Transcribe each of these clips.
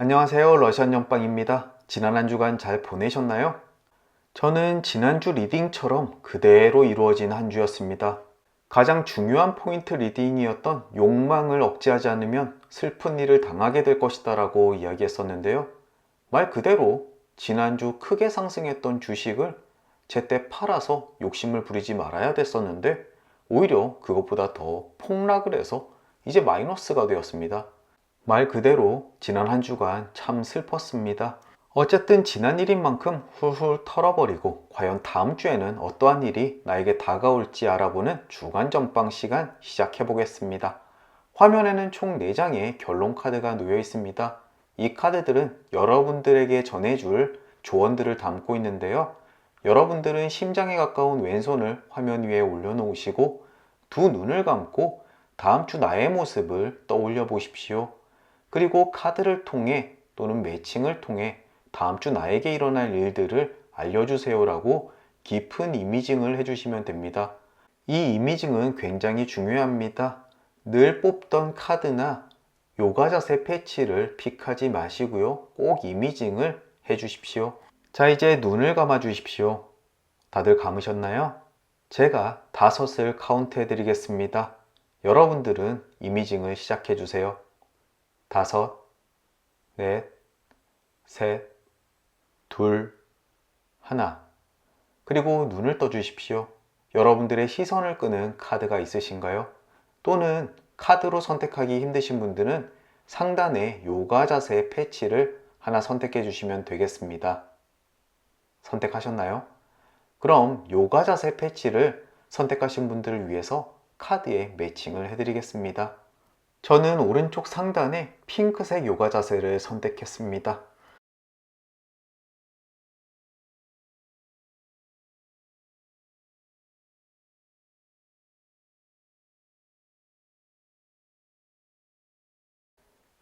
안녕하세요. 러시안 연빵입니다. 지난 한 주간 잘 보내셨나요? 저는 지난주 리딩처럼 그대로 이루어진 한 주였습니다. 가장 중요한 포인트 리딩이었던 욕망을 억제하지 않으면 슬픈 일을 당하게 될 것이다 라고 이야기했었는데요. 말 그대로 지난주 크게 상승했던 주식을 제때 팔아서 욕심을 부리지 말아야 됐었는데 오히려 그것보다 더 폭락을 해서 이제 마이너스가 되었습니다. 말 그대로 지난 한 주간 참 슬펐습니다. 어쨌든 지난 일인 만큼 훌훌 털어버리고 과연 다음 주에는 어떠한 일이 나에게 다가올지 알아보는 주간 전방 시간 시작해 보겠습니다. 화면에는 총 4장의 결론 카드가 놓여 있습니다. 이 카드들은 여러분들에게 전해줄 조언들을 담고 있는데요. 여러분들은 심장에 가까운 왼손을 화면 위에 올려놓으시고 두 눈을 감고 다음 주 나의 모습을 떠올려 보십시오. 그리고 카드를 통해 또는 매칭을 통해 다음 주 나에게 일어날 일들을 알려주세요라고 깊은 이미징을 해주시면 됩니다. 이 이미징은 굉장히 중요합니다. 늘 뽑던 카드나 요가 자세 패치를 픽하지 마시고요. 꼭 이미징을 해주십시오. 자, 이제 눈을 감아 주십시오. 다들 감으셨나요? 제가 5을 카운트 해드리겠습니다. 여러분들은 이미징을 시작해 주세요. 5, 넷, 셋, 둘, 하나. 그리고 눈을 떠 주십시오. 여러분들의 시선을 끄는 카드가 있으신가요? 또는 카드로 선택하기 힘드신 분들은 상단에 요가 자세 패치를 하나 선택해 주시면 되겠습니다. 선택하셨나요? 그럼 요가 자세 패치를 선택하신 분들을 위해서 카드에 매칭을 해드리겠습니다. 저는 오른쪽 상단에 핑크색 요가 자세를 선택했습니다.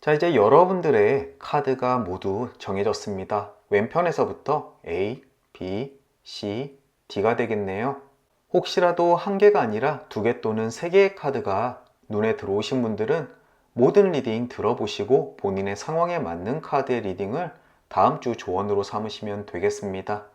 자, 이제 여러분들의 카드가 모두 정해졌습니다. 왼편에서부터 A, B, C, D가 되겠네요. 혹시라도 한 개가 아니라 2개 또는 3개의 카드가 눈에 들어오신 분들은 모든 리딩 들어보시고 본인의 상황에 맞는 카드의 리딩을 다음 주 조언으로 삼으시면 되겠습니다.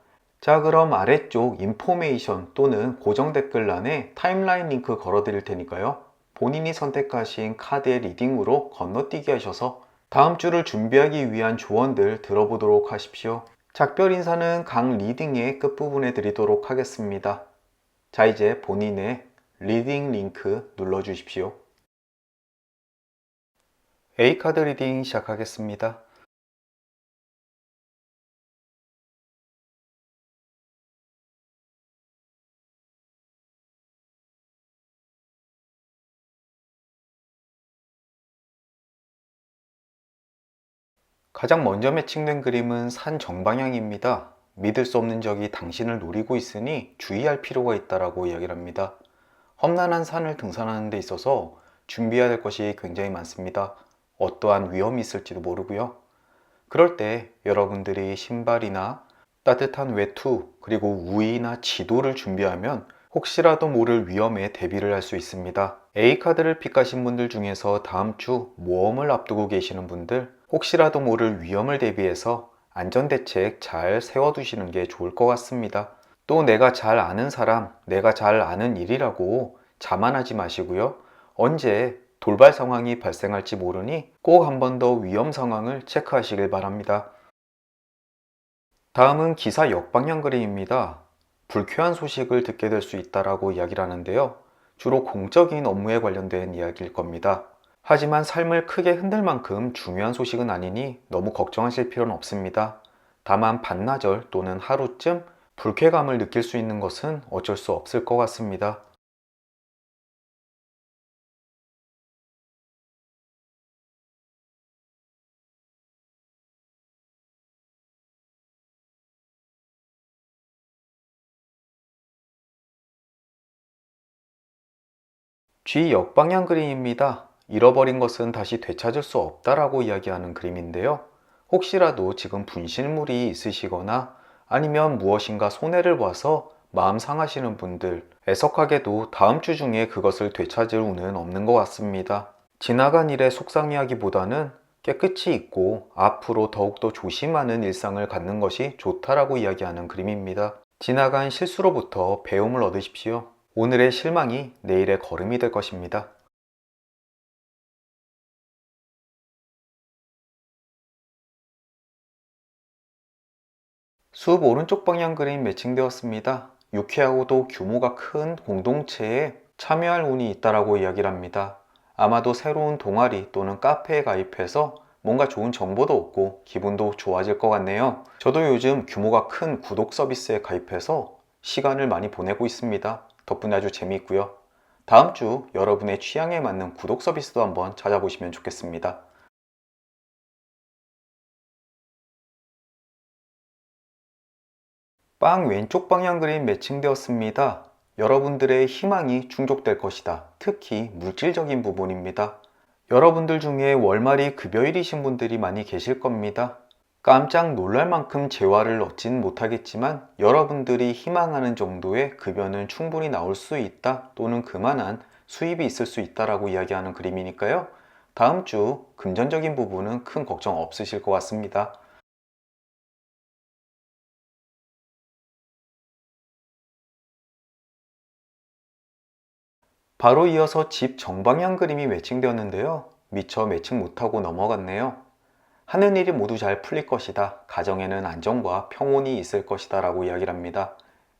자, 그럼 아래쪽 인포메이션 또는 고정 댓글란에 타임라인 링크 걸어 드릴 테니까요. 본인이 선택하신 카드의 리딩으로 건너뛰기 하셔서 다음 주를 준비하기 위한 조언들 들어보도록 하십시오. 작별 인사는 각 리딩의 끝부분에 드리도록 하겠습니다. 자, 이제 본인의 리딩 링크 눌러주십시오. A카드 리딩 시작하겠습니다. 가장 먼저 매칭된 그림은 산 정방향입니다. 믿을 수 없는 적이 당신을 노리고 있으니 주의할 필요가 있다고 이야기를 합니다. 험난한 산을 등산하는 데 있어서 준비해야 될 것이 굉장히 많습니다. 어떠한 위험이 있을지도 모르고요. 그럴 때 여러분들이 신발이나 따뜻한 외투 그리고 우의나 지도를 준비하면 혹시라도 모를 위험에 대비를 할 수 있습니다. A카드를 픽하신 분들 중에서 다음 주 모험을 앞두고 계시는 분들 혹시라도 모를 위험을 대비해서 안전대책 잘 세워두시는 게 좋을 것 같습니다. 또 내가 잘 아는 사람, 내가 잘 아는 일이라고 자만하지 마시고요. 언제 돌발 상황이 발생할지 모르니 꼭 한 번 더 위험 상황을 체크하시길 바랍니다. 다음은 기사 역방향 그림입니다. 불쾌한 소식을 듣게 될 수 있다라고 이야기를 하는데요. 주로 공적인 업무에 관련된 이야기일 겁니다. 하지만 삶을 크게 흔들 만큼 중요한 소식은 아니니 너무 걱정하실 필요는 없습니다. 다만 반나절 또는 하루쯤 불쾌감을 느낄 수 있는 것은 어쩔 수 없을 것 같습니다. G 역방향 그림입니다. 잃어버린 것은 다시 되찾을 수 없다라고 이야기하는 그림인데요. 혹시라도 지금 분실물이 있으시거나 아니면 무엇인가 손해를 봐서 마음 상하시는 분들, 애석하게도 다음 주 중에 그것을 되찾을 운은 없는 것 같습니다. 지나간 일의 속상해하기보다는 깨끗이 잊고 앞으로 더욱더 조심하는 일상을 갖는 것이 좋다라고 이야기하는 그림입니다. 지나간 실수로부터 배움을 얻으십시오. 오늘의 실망이 내일의 걸음이 될 것입니다. 숲 오른쪽 방향 그림 매칭되었습니다. 유쾌하고도 규모가 큰 공동체에 참여할 운이 있다라고 이야기를 합니다. 아마도 새로운 동아리 또는 카페에 가입해서 뭔가 좋은 정보도 얻고 기분도 좋아질 것 같네요. 저도 요즘 규모가 큰 구독 서비스에 가입해서 시간을 많이 보내고 있습니다. 덕분에 아주 재미있고요. 다음 주 여러분의 취향에 맞는 구독 서비스도 한번 찾아보시면 좋겠습니다. 빵 왼쪽 방향 그림 매칭되었습니다. 여러분들의 희망이 충족될 것이다. 특히 물질적인 부분입니다. 여러분들 중에 월말이 급여일이신 분들이 많이 계실 겁니다. 깜짝 놀랄 만큼 재화를 얻진 못하겠지만 여러분들이 희망하는 정도의 급여는 충분히 나올 수 있다 또는 그만한 수입이 있을 수 있다라고 이야기하는 그림이니까요. 다음 주 금전적인 부분은 큰 걱정 없으실 것 같습니다. 바로 이어서 집 정방향 그림이 매칭되었는데요. 미처 매칭 못하고 넘어갔네요. 하는 일이 모두 잘 풀릴 것이다. 가정에는 안정과 평온이 있을 것이다 라고 이야기를 합니다.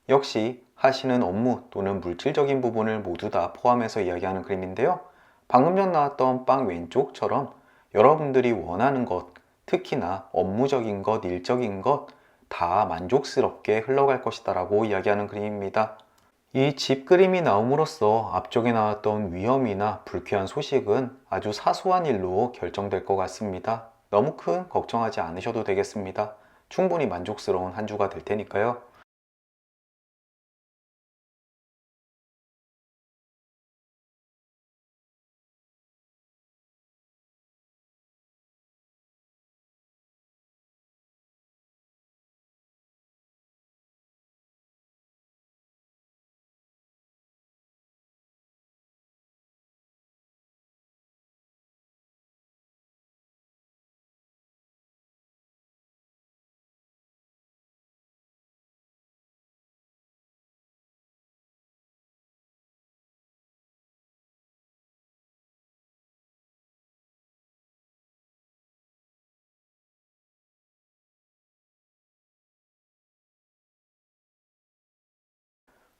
역시 하시는 업무 또는 물질적인 부분을 모두 다 포함해서 이야기하는 그림인데요. 방금 전 나왔던 빵 왼쪽처럼 여러분들이 원하는 것, 특히나 업무적인 것, 일적인 것 다 만족스럽게 흘러갈 것이다 라고 이야기하는 그림입니다. 이 집 그림이 나옴으로써 앞쪽에 나왔던 위험이나 불쾌한 소식은 아주 사소한 일로 결정될 것 같습니다. 너무 큰 걱정하지 않으셔도 되겠습니다. 충분히 만족스러운 한 주가 될 테니까요.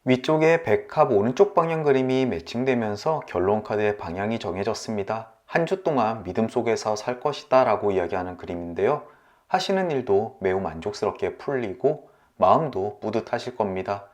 위쪽에 백합 오른쪽 방향 그림이 매칭되면서 결론 카드의 방향이 정해졌습니다. 한 주 동안 믿음 속에서 살 것이다 라고 이야기하는 그림인데요. 하시는 일도 매우 만족스럽게 풀리고 마음도 뿌듯하실 겁니다.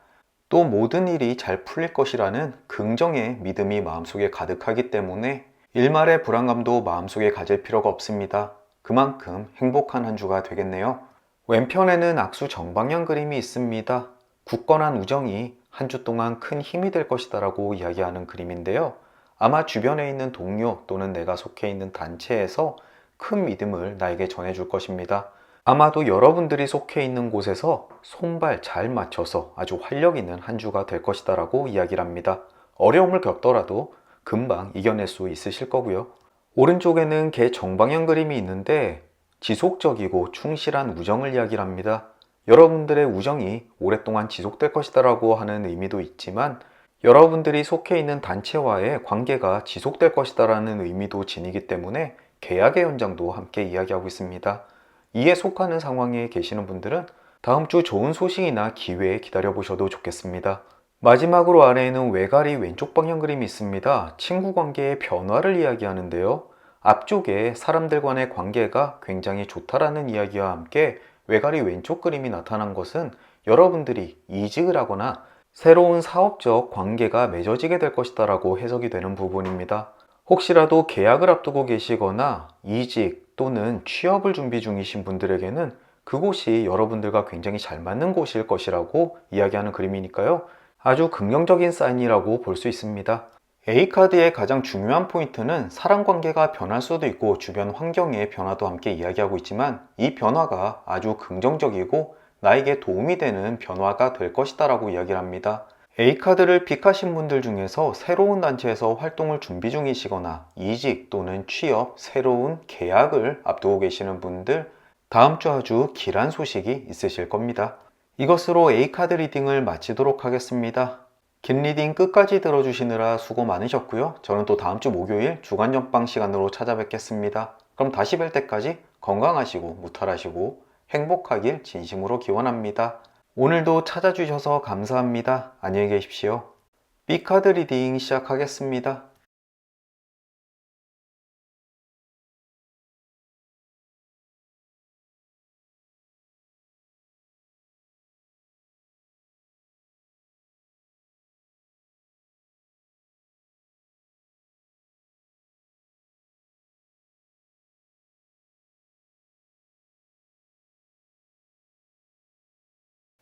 또 모든 일이 잘 풀릴 것이라는 긍정의 믿음이 마음속에 가득하기 때문에 일말의 불안감도 마음속에 가질 필요가 없습니다. 그만큼 행복한 한 주가 되겠네요. 왼편에는 악수 정방향 그림이 있습니다. 굳건한 우정이 한 주 동안 큰 힘이 될 것이다 라고 이야기하는 그림인데요. 아마 주변에 있는 동료 또는 내가 속해 있는 단체에서 큰 믿음을 나에게 전해줄 것입니다. 아마도 여러분들이 속해 있는 곳에서 손발 잘 맞춰서 아주 활력 있는 한 주가 될 것이다 라고 이야기를 합니다. 어려움을 겪더라도 금방 이겨낼 수 있으실 거고요. 오른쪽에는 개 정방향 그림이 있는데 지속적이고 충실한 우정을 이야기를 합니다. 여러분들의 우정이 오랫동안 지속될 것이다 라고 하는 의미도 있지만 여러분들이 속해 있는 단체와의 관계가 지속될 것이다 라는 의미도 지니기 때문에 계약의 연장도 함께 이야기하고 있습니다. 이에 속하는 상황에 계시는 분들은 다음 주 좋은 소식이나 기회에 기다려 보셔도 좋겠습니다. 마지막으로 아래에는 외가리 왼쪽 방향 그림이 있습니다. 친구 관계의 변화를 이야기하는데요. 앞쪽에 사람들 간의 관계가 굉장히 좋다라는 이야기와 함께 외가리 왼쪽 그림이 나타난 것은 여러분들이 이직을 하거나 새로운 사업적 관계가 맺어지게 될 것이다 라고 해석이 되는 부분입니다. 혹시라도 계약을 앞두고 계시거나 이직 또는 취업을 준비 중이신 분들에게는 그곳이 여러분들과 굉장히 잘 맞는 곳일 것이라고 이야기하는 그림이니까요. 아주 긍정적인 사인이라고 볼 수 있습니다. A카드의 가장 중요한 포인트는 사람 관계가 변할 수도 있고 주변 환경의 변화도 함께 이야기하고 있지만 이 변화가 아주 긍정적이고 나에게 도움이 되는 변화가 될 것이다 라고 이야기를 합니다. A카드를 픽하신 분들 중에서 새로운 단체에서 활동을 준비 중이시거나 이직 또는 취업, 새로운 계약을 앞두고 계시는 분들, 다음 주 아주 길한 소식이 있으실 겁니다. 이것으로 A카드 리딩을 마치도록 하겠습니다. 긴 리딩 끝까지 들어주시느라 수고 많으셨고요. 저는 또 다음 주 목요일 주간 전방 시간으로 찾아뵙겠습니다. 그럼 다시 뵐 때까지 건강하시고 무탈하시고 행복하길 진심으로 기원합니다. 오늘도 찾아주셔서 감사합니다. 안녕히 계십시오. B카드 리딩 시작하겠습니다.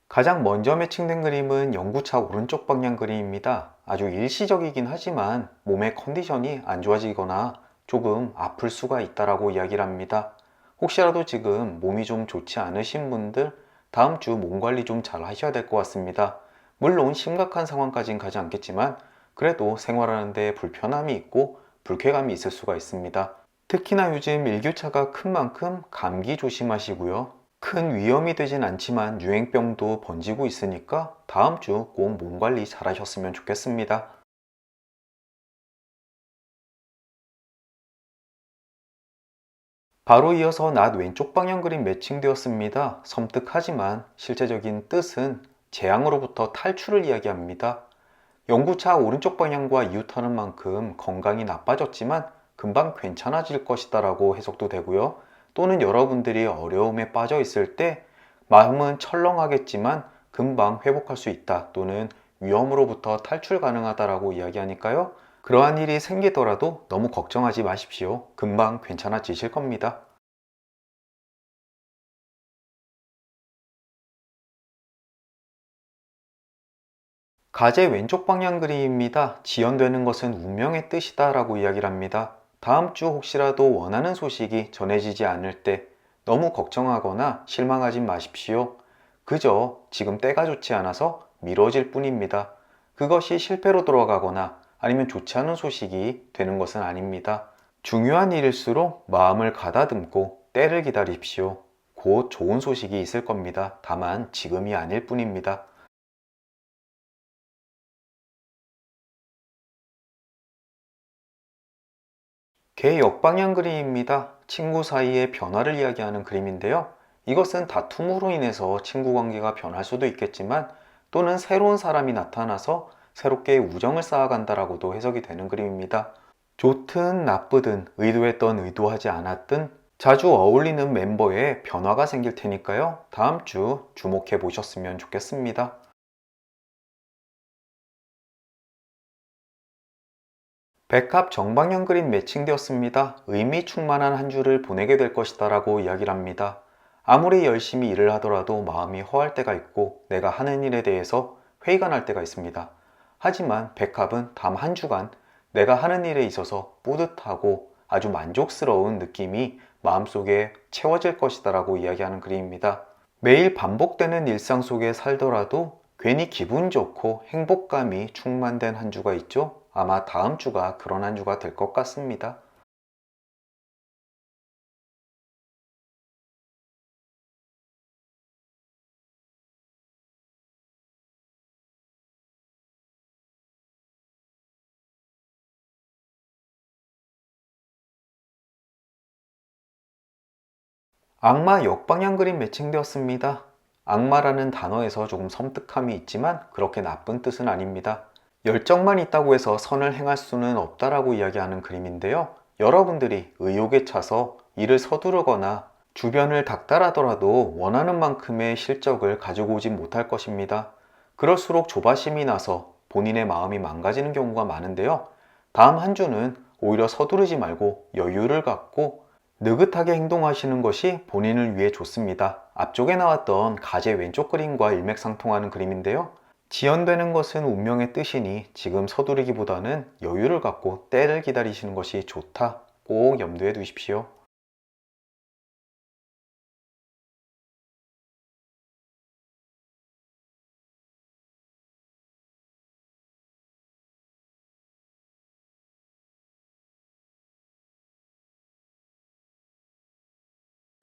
가장 먼저 매칭된 그림은 영구차 오른쪽 방향 그림입니다. 아주 일시적이긴 하지만 몸의 컨디션이 안 좋아지거나 조금 아플 수가 있다라고 이야기를 합니다. 혹시라도 지금 몸이 좀 좋지 않으신 분들 다음 주 몸 관리 좀 잘 하셔야 될 것 같습니다. 물론 심각한 상황까지는 가지 않겠지만 그래도 생활하는 데 불편함이 있고 불쾌감이 있을 수가 있습니다. 특히나 요즘 일교차가 큰 만큼 감기 조심하시고요. 큰 위험이 되진 않지만 유행병도 번지고 있으니까 다음 주 꼭 몸 관리 잘 하셨으면 좋겠습니다. 바로 이어서 낮 왼쪽 방향 그림 매칭되었습니다. 섬뜩하지만 실제적인 뜻은 재앙으로부터 탈출을 이야기합니다. 영구차 오른쪽 방향과 이웃하는 만큼 건강이 나빠졌지만 금방 괜찮아질 것이다 라고 해석도 되고요. 또는 여러분들이 어려움에 빠져 있을 때 마음은 철렁하겠지만 금방 회복할 수 있다 또는 위험으로부터 탈출 가능하다라고 이야기하니까요. 그러한 일이 생기더라도 너무 걱정하지 마십시오. 금방 괜찮아지실 겁니다. 가제 왼쪽 방향 그림입니다. 지연되는 것은 운명의 뜻이다 라고 이야기를 합니다. 다음 주 혹시라도 원하는 소식이 전해지지 않을 때 너무 걱정하거나 실망하지 마십시오. 그저 지금 때가 좋지 않아서 미뤄질 뿐입니다. 그것이 실패로 돌아가거나 아니면 좋지 않은 소식이 되는 것은 아닙니다. 중요한 일일수록 마음을 가다듬고 때를 기다리십시오. 곧 좋은 소식이 있을 겁니다. 다만 지금이 아닐 뿐입니다. 개 역방향 그림입니다. 친구 사이의 변화를 이야기하는 그림인데요. 이것은 다툼으로 인해서 친구 관계가 변할 수도 있겠지만 또는 새로운 사람이 나타나서 새롭게 우정을 쌓아간다라고도 해석이 되는 그림입니다. 좋든 나쁘든 의도했던 의도하지 않았든 자주 어울리는 멤버의 변화가 생길 테니까요. 다음 주 주목해 보셨으면 좋겠습니다. 백합 정방향 그림 매칭되었습니다. 의미 충만한 한 주를 보내게 될 것이다 라고 이야기를 합니다. 아무리 열심히 일을 하더라도 마음이 허할 때가 있고 내가 하는 일에 대해서 회의가 날 때가 있습니다. 하지만 백합은 다음 한 주간 내가 하는 일에 있어서 뿌듯하고 아주 만족스러운 느낌이 마음속에 채워질 것이다 라고 이야기하는 그림입니다. 매일 반복되는 일상 속에 살더라도 괜히 기분 좋고 행복감이 충만된 한 주가 있죠? 아마 다음 주가 그런 한 주가 될 것 같습니다. 악마 역방향 그림 매칭되었습니다. 악마라는 단어에서 조금 섬뜩함이 있지만 그렇게 나쁜 뜻은 아닙니다. 열정만 있다고 해서 선을 행할 수는 없다라고 이야기하는 그림인데요. 여러분들이 의욕에 차서 일을 서두르거나 주변을 닥달하더라도 원하는 만큼의 실적을 가지고 오진 못할 것입니다. 그럴수록 조바심이 나서 본인의 마음이 망가지는 경우가 많은데요. 다음 한 주는 오히려 서두르지 말고 여유를 갖고 느긋하게 행동하시는 것이 본인을 위해 좋습니다. 앞쪽에 나왔던 가제 왼쪽 그림과 일맥상통하는 그림인데요. 지연되는 것은 운명의 뜻이니 지금 서두르기보다는 여유를 갖고 때를 기다리시는 것이 좋다. 꼭 염두에 두십시오.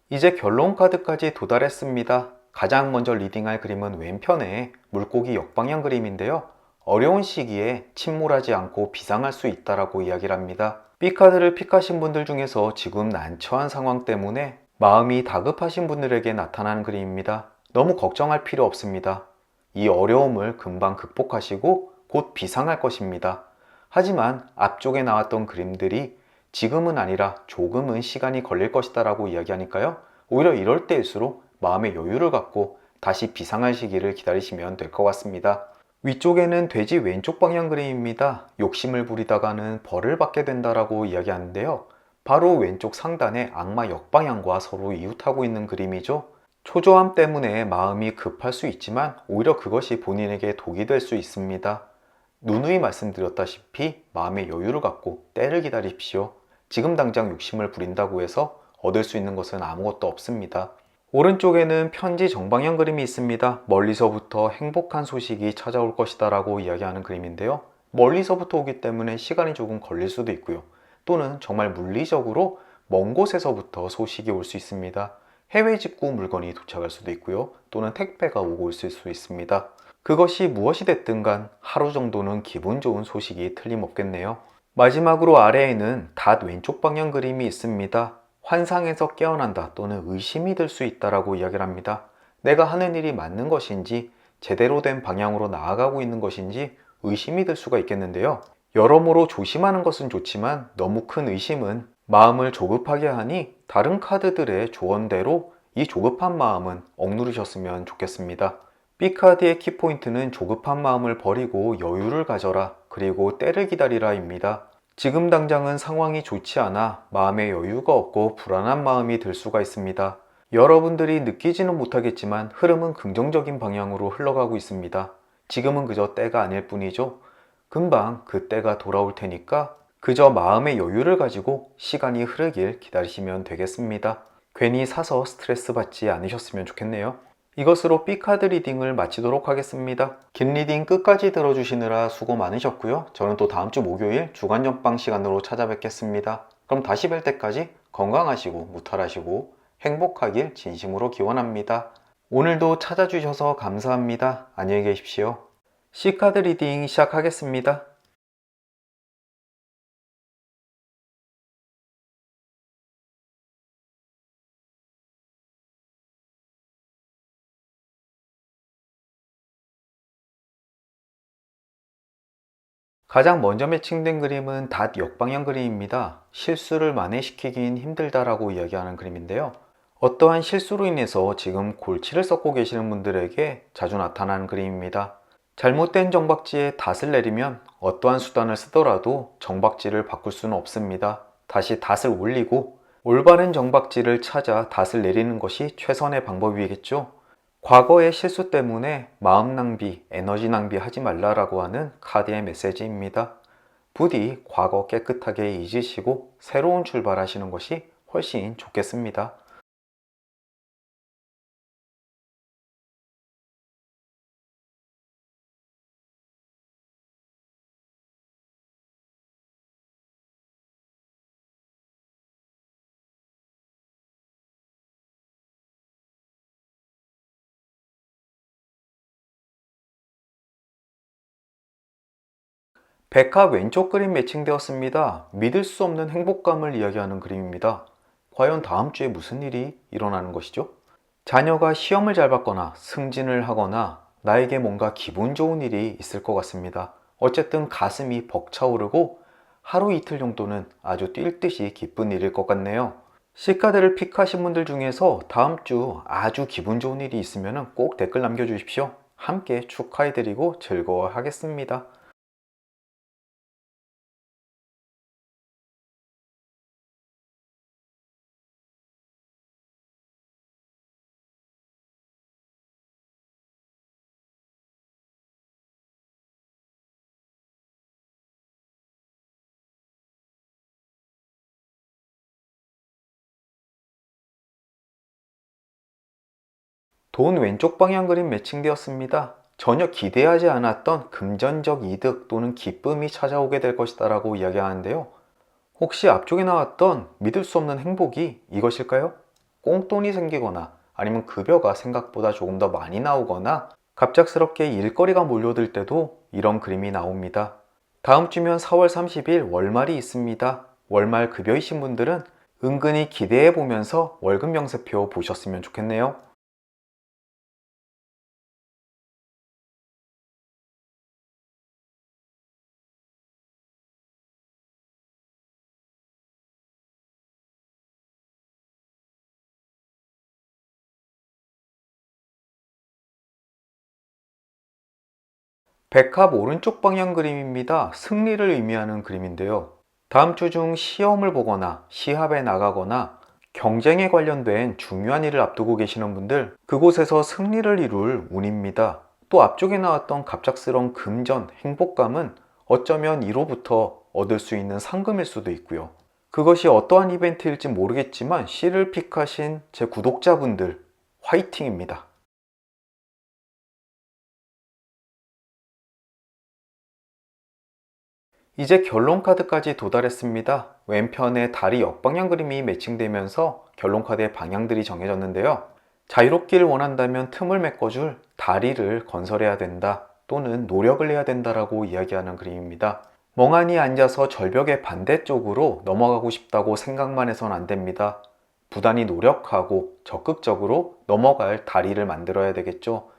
이제 결론 카드까지 도달했습니다. 가장 먼저 리딩할 그림은 왼편의 물고기 역방향 그림인데요. 어려운 시기에 침몰하지 않고 비상할 수 있다라고 이야기를 합니다. B카드를 픽하신 분들 중에서 지금 난처한 상황 때문에 마음이 다급하신 분들에게 나타나는 그림입니다. 너무 걱정할 필요 없습니다. 이 어려움을 금방 극복하시고 곧 비상할 것입니다. 하지만 앞쪽에 나왔던 그림들이 지금은 아니라 조금은 시간이 걸릴 것이다 라고 이야기하니까요. 오히려 이럴 때일수록 마음의 여유를 갖고 다시 비상할 시기를 기다리시면 될 것 같습니다. 위쪽에는 돼지 왼쪽 방향 그림입니다. 욕심을 부리다가는 벌을 받게 된다라고 이야기하는데요. 바로 왼쪽 상단의 악마 역방향과 서로 이웃하고 있는 그림이죠. 초조함 때문에 마음이 급할 수 있지만 오히려 그것이 본인에게 독이 될 수 있습니다. 누누이 말씀드렸다시피 마음의 여유를 갖고 때를 기다리십시오. 지금 당장 욕심을 부린다고 해서 얻을 수 있는 것은 아무것도 없습니다. 오른쪽에는 편지 정방향 그림이 있습니다. 멀리서부터 행복한 소식이 찾아올 것이다 라고 이야기하는 그림인데요. 멀리서부터 오기 때문에 시간이 조금 걸릴 수도 있고요. 또는 정말 물리적으로 먼 곳에서부터 소식이 올 수 있습니다. 해외 직구 물건이 도착할 수도 있고요. 또는 택배가 오고 있을 수 있습니다. 그것이 무엇이 됐든 간 하루 정도는 기분 좋은 소식이 틀림없겠네요. 마지막으로 아래에는 닷 왼쪽 방향 그림이 있습니다. 환상에서 깨어난다 또는 의심이 들 수 있다라고 이야기를 합니다. 내가 하는 일이 맞는 것인지 제대로 된 방향으로 나아가고 있는 것인지 의심이 들 수가 있겠는데요. 여러모로 조심하는 것은 좋지만 너무 큰 의심은 마음을 조급하게 하니 다른 카드들의 조언대로 이 조급한 마음은 억누르셨으면 좋겠습니다. B카드의 키포인트는 조급한 마음을 버리고 여유를 가져라 그리고 때를 기다리라 입니다. 지금 당장은 상황이 좋지 않아 마음에 여유가 없고 불안한 마음이 들 수가 있습니다. 여러분들이 느끼지는 못하겠지만 흐름은 긍정적인 방향으로 흘러가고 있습니다. 지금은 그저 때가 아닐 뿐이죠. 금방 그 때가 돌아올 테니까 그저 마음의 여유를 가지고 시간이 흐르길 기다리시면 되겠습니다. 괜히 사서 스트레스 받지 않으셨으면 좋겠네요. 이것으로 B카드 리딩을 마치도록 하겠습니다. 긴 리딩 끝까지 들어주시느라 수고 많으셨고요. 저는 또 다음 주 목요일 주간 전방 시간으로 찾아뵙겠습니다. 그럼 다시 뵐 때까지 건강하시고 무탈하시고 행복하길 진심으로 기원합니다. 오늘도 찾아주셔서 감사합니다. 안녕히 계십시오. C카드 리딩 시작하겠습니다. 가장 먼저 매칭된 그림은 닷 역방향 그림입니다. 실수를 만회시키긴 힘들다라고 이야기하는 그림인데요. 어떠한 실수로 인해서 지금 골치를 썩고 계시는 분들에게 자주 나타나는 그림입니다. 잘못된 정박지에 닷을 내리면 어떠한 수단을 쓰더라도 정박지를 바꿀 수는 없습니다. 다시 닷을 올리고 올바른 정박지를 찾아 닷을 내리는 것이 최선의 방법이겠죠. 과거의 실수 때문에 마음 낭비, 에너지 낭비 하지 말라라고 하는 카드의 메시지입니다. 부디 과거 깨끗하게 잊으시고 새로운 출발하시는 것이 훨씬 좋겠습니다. 백화 왼쪽 그림 매칭되었습니다. 믿을 수 없는 행복감을 이야기하는 그림입니다. 과연 다음 주에 무슨 일이 일어나는 것이죠? 자녀가 시험을 잘 봤거나 승진을 하거나 나에게 뭔가 기분 좋은 일이 있을 것 같습니다. 어쨌든 가슴이 벅차오르고 하루 이틀 정도는 아주 뛸 듯이 기쁜 일일 것 같네요. C카드를 픽하신 분들 중에서 다음 주 아주 기분 좋은 일이 있으면 꼭 댓글 남겨주십시오. 함께 축하해드리고 즐거워하겠습니다. 돈 왼쪽 방향 그림 매칭되었습니다. 전혀 기대하지 않았던 금전적 이득 또는 기쁨이 찾아오게 될 것이다 라고 이야기하는데요. 혹시 앞쪽에 나왔던 믿을 수 없는 행복이 이것일까요? 꽁돈이 생기거나 아니면 급여가 생각보다 조금 더 많이 나오거나 갑작스럽게 일거리가 몰려들 때도 이런 그림이 나옵니다. 다음 주면 4월 30일 월말이 있습니다. 월말 급여이신 분들은 은근히 기대해 보면서 월급 명세표 보셨으면 좋겠네요. 백합 오른쪽 방향 그림입니다. 승리를 의미하는 그림인데요. 다음 주 중 시험을 보거나 시합에 나가거나 경쟁에 관련된 중요한 일을 앞두고 계시는 분들, 그곳에서 승리를 이룰 운입니다. 또 앞쪽에 나왔던 갑작스러운 금전, 행복감은 어쩌면 이로부터 얻을 수 있는 상금일 수도 있고요. 그것이 어떠한 이벤트일지 모르겠지만 C를 픽하신 제 구독자분들 화이팅입니다. 이제 결론 카드까지 도달했습니다. 왼편에 다리 역방향 그림이 매칭되면서 결론 카드의 방향들이 정해졌는데요. 자유롭기를 원한다면 틈을 메꿔줄 다리를 건설해야 된다, 또는 노력을 해야 된다라고 이야기하는 그림입니다. 멍하니 앉아서 절벽의 반대쪽으로 넘어가고 싶다고 생각만 해선 안 됩니다. 부단히 노력하고 적극적으로 넘어갈 다리를 만들어야 되겠죠.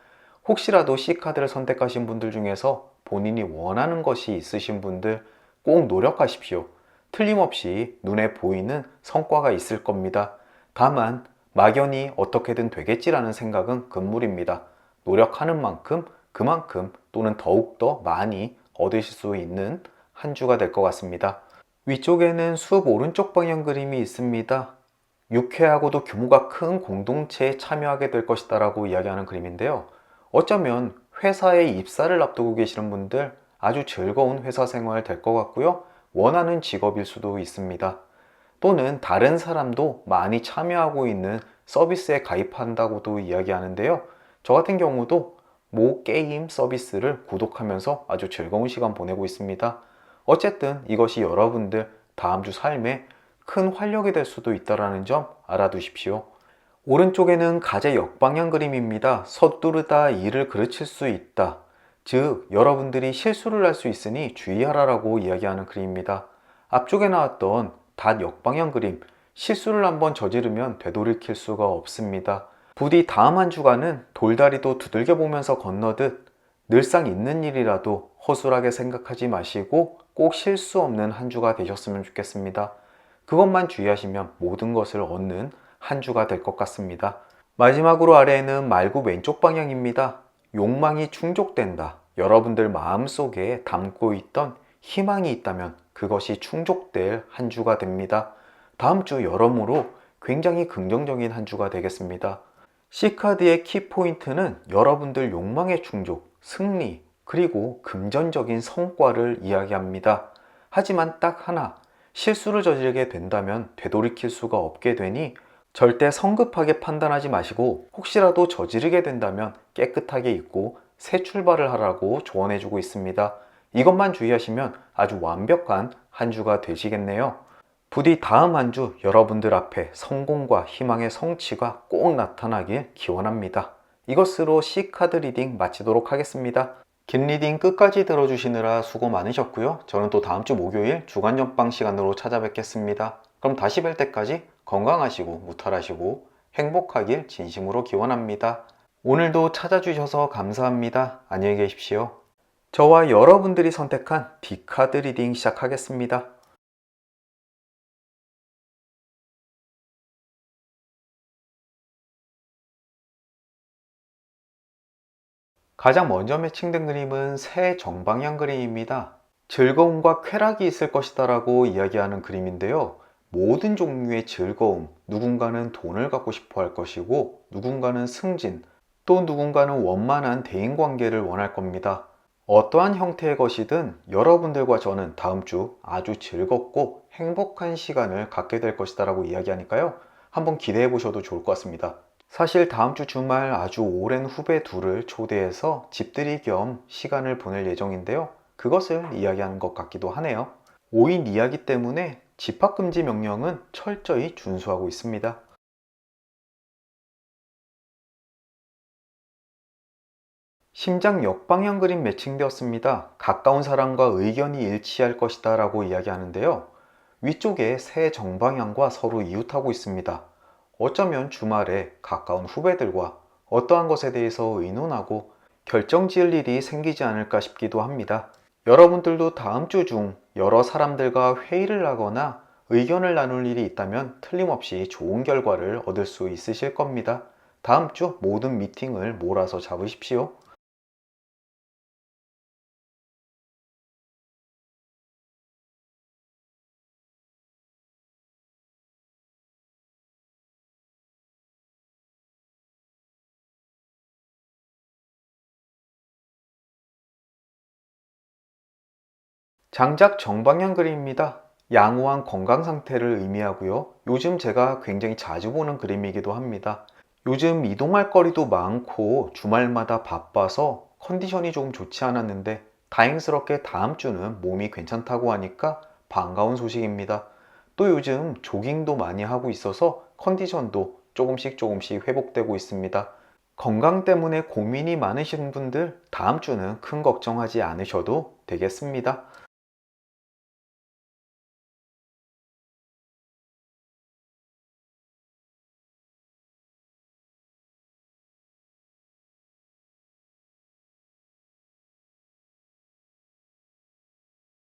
혹시라도 C카드를 선택하신 분들 중에서 본인이 원하는 것이 있으신 분들 꼭 노력하십시오. 틀림없이 눈에 보이는 성과가 있을 겁니다. 다만 막연히 어떻게든 되겠지라는 생각은 금물입니다. 노력하는 만큼 그만큼 또는 더욱더 많이 얻으실 수 있는 한 주가 될 것 같습니다. 위쪽에는 숲 오른쪽 방향 그림이 있습니다. 유쾌하고도 규모가 큰 공동체에 참여하게 될 것이다 라고 이야기하는 그림인데요. 어쩌면 회사에 입사를 앞두고 계시는 분들 아주 즐거운 회사 생활 될 것 같고요. 원하는 직업일 수도 있습니다. 또는 다른 사람도 많이 참여하고 있는 서비스에 가입한다고도 이야기하는데요. 저 같은 경우도 모 게임 서비스를 구독하면서 아주 즐거운 시간 보내고 있습니다. 어쨌든 이것이 여러분들 다음 주 삶에 큰 활력이 될 수도 있다는 점 알아두십시오. 오른쪽에는 가제 역방향 그림입니다. 서두르다 일을 그르칠 수 있다. 즉, 여러분들이 실수를 할 수 있으니 주의하라라고 이야기하는 그림입니다. 앞쪽에 나왔던 닷 역방향 그림, 실수를 한번 저지르면 되돌이킬 수가 없습니다. 부디 다음 한 주간은 돌다리도 두들겨 보면서 건너듯 늘상 있는 일이라도 허술하게 생각하지 마시고 꼭 실수 없는 한 주가 되셨으면 좋겠습니다. 그것만 주의하시면 모든 것을 얻는 한 주가 될 것 같습니다. 마지막으로 아래에는 말구 왼쪽 방향입니다. 욕망이 충족된다. 여러분들 마음속에 담고 있던 희망이 있다면 그것이 충족될 한 주가 됩니다. 다음 주 여러모로 굉장히 긍정적인 한 주가 되겠습니다. C카드의 키포인트는 여러분들 욕망의 충족, 승리, 그리고 금전적인 성과를 이야기합니다. 하지만 딱 하나, 실수를 저지르게 된다면 되돌이킬 수가 없게 되니 절대 성급하게 판단하지 마시고 혹시라도 저지르게 된다면 깨끗하게 잊고 새 출발을 하라고 조언해주고 있습니다. 이것만 주의하시면 아주 완벽한 한 주가 되시겠네요. 부디 다음 한 주 여러분들 앞에 성공과 희망의 성취가 꼭 나타나길 기원합니다. 이것으로 C카드 리딩 마치도록 하겠습니다. 긴 리딩 끝까지 들어주시느라 수고 많으셨고요. 저는 또 다음 주 목요일 주간 전방 시간으로 찾아뵙겠습니다. 그럼 다시 뵐 때까지 건강하시고 무탈하시고 행복하길 진심으로 기원합니다. 오늘도 찾아주셔서 감사합니다. 안녕히 계십시오. 저와 여러분들이 선택한 D카드 리딩 시작하겠습니다. 가장 먼저 매칭된 그림은 새 정방향 그림입니다. 즐거움과 쾌락이 있을 것이다 라고 이야기하는 그림인데요. 모든 종류의 즐거움, 누군가는 돈을 갖고 싶어 할 것이고 누군가는 승진, 또 누군가는 원만한 대인관계를 원할 겁니다. 어떠한 형태의 것이든 여러분들과 저는 다음 주 아주 즐겁고 행복한 시간을 갖게 될 것이다 라고 이야기하니까요. 한번 기대해 보셔도 좋을 것 같습니다. 사실 다음 주 주말 아주 오랜 후배 둘을 초대해서 집들이 겸 시간을 보낼 예정인데요. 그것을 이야기하는 것 같기도 하네요. 5인 이야기 때문에 집합금지 명령은 철저히 준수하고 있습니다. 심장 역방향 그림 매칭되었습니다. 가까운 사람과 의견이 일치할 것이다 라고 이야기하는데요. 위쪽에 새 정방향과 서로 이웃하고 있습니다. 어쩌면 주말에 가까운 후배들과 어떠한 것에 대해서 의논하고 결정 지을 일이 생기지 않을까 싶기도 합니다. 여러분들도 다음 주 중 여러 사람들과 회의를 하거나 의견을 나눌 일이 있다면 틀림없이 좋은 결과를 얻을 수 있으실 겁니다. 다음 주 모든 미팅을 몰아서 잡으십시오. 장작 정방향 그림입니다. 양호한 건강 상태를 의미하고요. 요즘 제가 굉장히 자주 보는 그림이기도 합니다. 요즘 이동할 거리도 많고 주말마다 바빠서 컨디션이 조금 좋지 않았는데 다행스럽게 다음 주는 몸이 괜찮다고 하니까 반가운 소식입니다. 또 요즘 조깅도 많이 하고 있어서 컨디션도 조금씩 회복되고 있습니다. 건강 때문에 고민이 많으신 분들 다음 주는 큰 걱정하지 않으셔도 되겠습니다.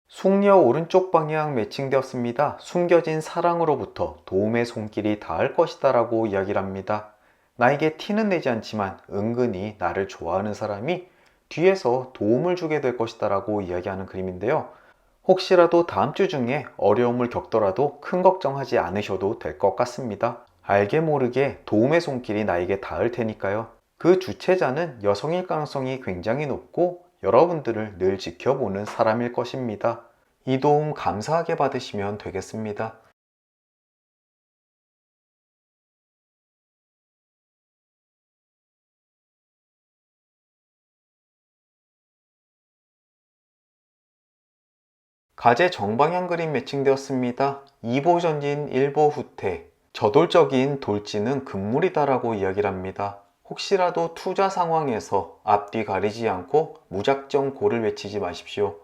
숙녀 오른쪽 방향 매칭되었습니다. 숨겨진 사랑으로부터 도움의 손길이 닿을 것이다 라고 이야기를 합니다. 나에게 티는 내지 않지만 은근히 나를 좋아하는 사람이 뒤에서 도움을 주게 될 것이다 라고 이야기하는 그림인데요. 혹시라도 다음 주 중에 어려움을 겪더라도 큰 걱정하지 않으셔도 될 것 같습니다. 알게 모르게 도움의 손길이 나에게 닿을 테니까요. 그 주체자는 여성일 가능성이 굉장히 높고 여러분들을 늘 지켜보는 사람일 것입니다. 이 도움 감사하게 받으시면 되겠습니다. 가제 정방향 그림 매칭되었습니다. 2보 전진 1보 후퇴. 저돌적인 돌진은 금물이다라고 이야기를 합니다. 혹시라도 투자 상황에서 앞뒤 가리지 않고 무작정 고를 외치지 마십시오.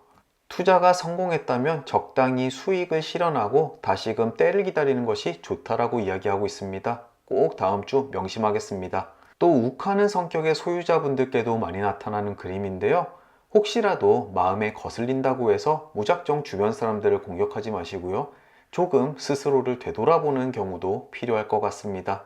투자가 성공했다면 적당히 수익을 실현하고 다시금 때를 기다리는 것이 좋다라고 이야기하고 있습니다. 꼭 다음 주 명심하겠습니다. 또 욱하는 성격의 소유자분들께도 많이 나타나는 그림인데요. 혹시라도 마음에 거슬린다고 해서 무작정 주변 사람들을 공격하지 마시고요. 조금 스스로를 되돌아보는 경우도 필요할 것 같습니다.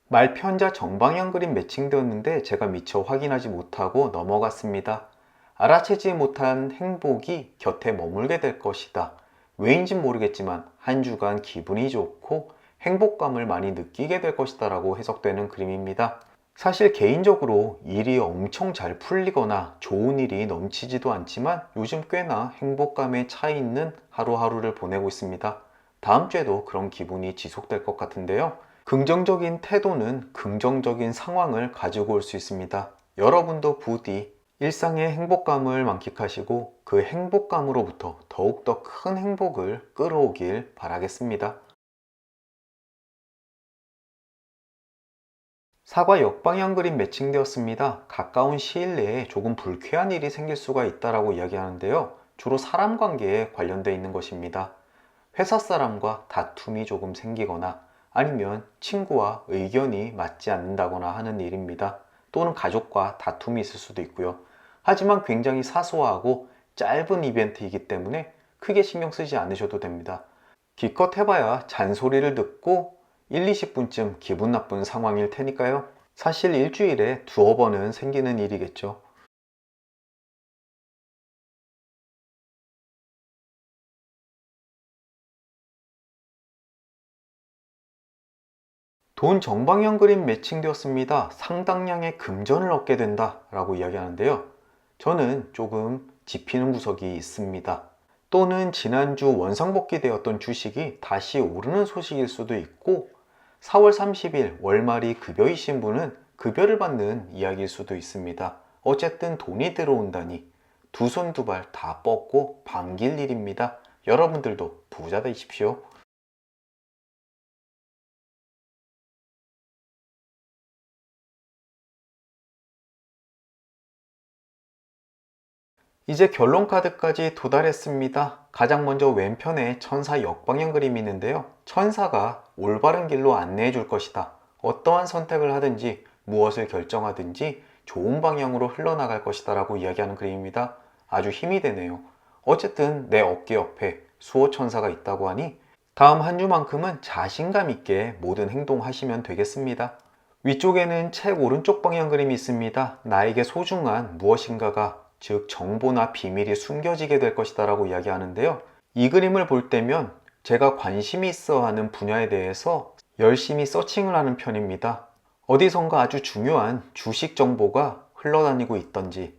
말편자 정방향 그림 매칭되었는데 제가 미처 확인하지 못하고 넘어갔습니다. 알아채지 못한 행복이 곁에 머물게 될 것이다. 왜인진 모르겠지만 한 주간 기분이 좋고 행복감을 많이 느끼게 될 것이다 라고 해석되는 그림입니다. 사실 개인적으로 일이 엄청 잘 풀리거나 좋은 일이 넘치지도 않지만 요즘 꽤나 행복감에 차 있는 하루하루를 보내고 있습니다. 다음 주에도 그런 기분이 지속될 것 같은데요. 긍정적인 태도는 긍정적인 상황을 가지고 올 수 있습니다. 여러분도 부디 일상의 행복감을 만끽하시고 그 행복감으로부터 더욱더 큰 행복을 끌어오길 바라겠습니다. 사과 역방향 그림 매칭되었습니다. 가까운 시일 내에 조금 불쾌한 일이 생길 수가 있다라고 이야기하는데요. 주로 사람 관계에 관련되어 있는 것입니다. 회사 사람과 다툼이 조금 생기거나 아니면 친구와 의견이 맞지 않는다거나 하는 일입니다. 또는 가족과 다툼이 있을 수도 있고요. 하지만 굉장히 사소하고 짧은 이벤트이기 때문에 크게 신경 쓰지 않으셔도 됩니다. 기껏 해봐야 잔소리를 듣고 1, 20분쯤 기분 나쁜 상황일 테니까요. 사실 일주일에 두어 번은 생기는 일이겠죠. 돈 정방향 그림 매칭되었습니다. 상당량의 금전을 얻게 된다 라고 이야기하는데요. 저는 조금 짚히는 구석이 있습니다. 또는 지난주 원상복귀 되었던 주식이 다시 오르는 소식일 수도 있고 4월 30일 월말이 급여이신 분은 급여를 받는 이야기일 수도 있습니다. 어쨌든 돈이 들어온다니 두 손 두 발 다 뻗고 반길 일입니다. 여러분들도 부자 되십시오. 이제 결론 카드까지 도달했습니다. 가장 먼저 왼편에 천사 역방향 그림이 있는데요. 천사가 올바른 길로 안내해 줄 것이다. 어떠한 선택을 하든지 무엇을 결정하든지 좋은 방향으로 흘러나갈 것이다 라고 이야기하는 그림입니다. 아주 힘이 되네요. 어쨌든 내 어깨 옆에 수호천사가 있다고 하니 다음 한 주만큼은 자신감 있게 모든 행동하시면 되겠습니다. 위쪽에는 책 오른쪽 방향 그림이 있습니다. 나에게 소중한 무엇인가가, 즉 정보나 비밀이 숨겨지게 될 것이다 라고 이야기하는데요. 이 그림을 볼 때면 제가 관심이 있어 하는 분야에 대해서 열심히 서칭을 하는 편입니다. 어디선가 아주 중요한 주식 정보가 흘러다니고 있던지,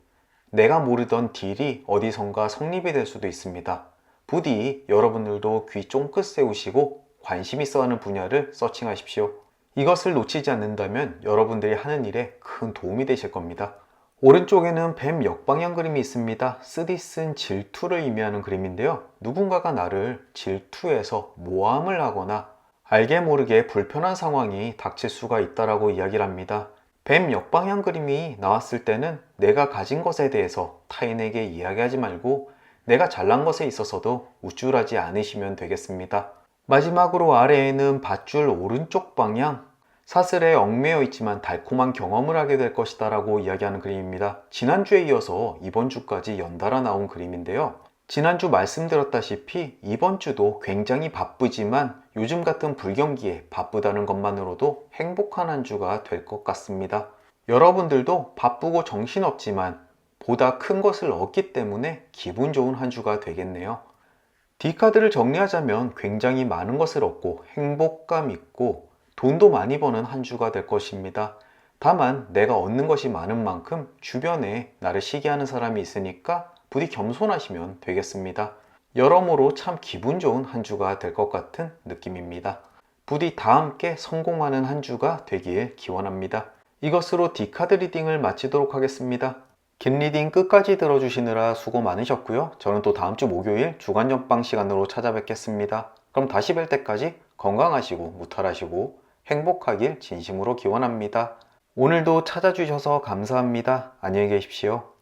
내가 모르던 딜이 어디선가 성립이 될 수도 있습니다. 부디 여러분들도 귀 쫑긋 세우시고 관심 있어 하는 분야를 서칭하십시오. 이것을 놓치지 않는다면 여러분들이 하는 일에 큰 도움이 되실 겁니다. 오른쪽에는 뱀 역방향 그림이 있습니다. 쓰디쓴 질투를 의미하는 그림인데요. 누군가가 나를 질투해서 모함을 하거나 알게 모르게 불편한 상황이 닥칠 수가 있다라고 이야기를 합니다. 뱀 역방향 그림이 나왔을 때는 내가 가진 것에 대해서 타인에게 이야기하지 말고 내가 잘난 것에 있어서도 우쭐하지 않으시면 되겠습니다. 마지막으로 아래에는 밧줄 오른쪽 방향, 사슬에 얽매여 있지만 달콤한 경험을 하게 될 것이다 라고 이야기하는 그림입니다. 지난주에 이어서 이번 주까지 연달아 나온 그림인데요. 지난주 말씀드렸다시피 이번 주도 굉장히 바쁘지만 요즘 같은 불경기에 바쁘다는 것만으로도 행복한 한 주가 될 것 같습니다. 여러분들도 바쁘고 정신없지만 보다 큰 것을 얻기 때문에 기분 좋은 한 주가 되겠네요. D카드를 정리하자면 굉장히 많은 것을 얻고 행복감 있고 돈도 많이 버는 한 주가 될 것입니다. 다만 내가 얻는 것이 많은 만큼 주변에 나를 시기하는 사람이 있으니까 부디 겸손하시면 되겠습니다. 여러모로 참 기분 좋은 한 주가 될 것 같은 느낌입니다. 부디 다 함께 성공하는 한 주가 되길 기원합니다. 이것으로 D카드 리딩을 마치도록 하겠습니다. 긴 리딩 끝까지 들어주시느라 수고 많으셨고요. 저는 또 다음 주 목요일 주간 전방 시간으로 찾아뵙겠습니다. 그럼 다시 뵐 때까지 건강하시고 무탈하시고 행복하길 진심으로 기원합니다. 오늘도 찾아주셔서 감사합니다. 안녕히 계십시오.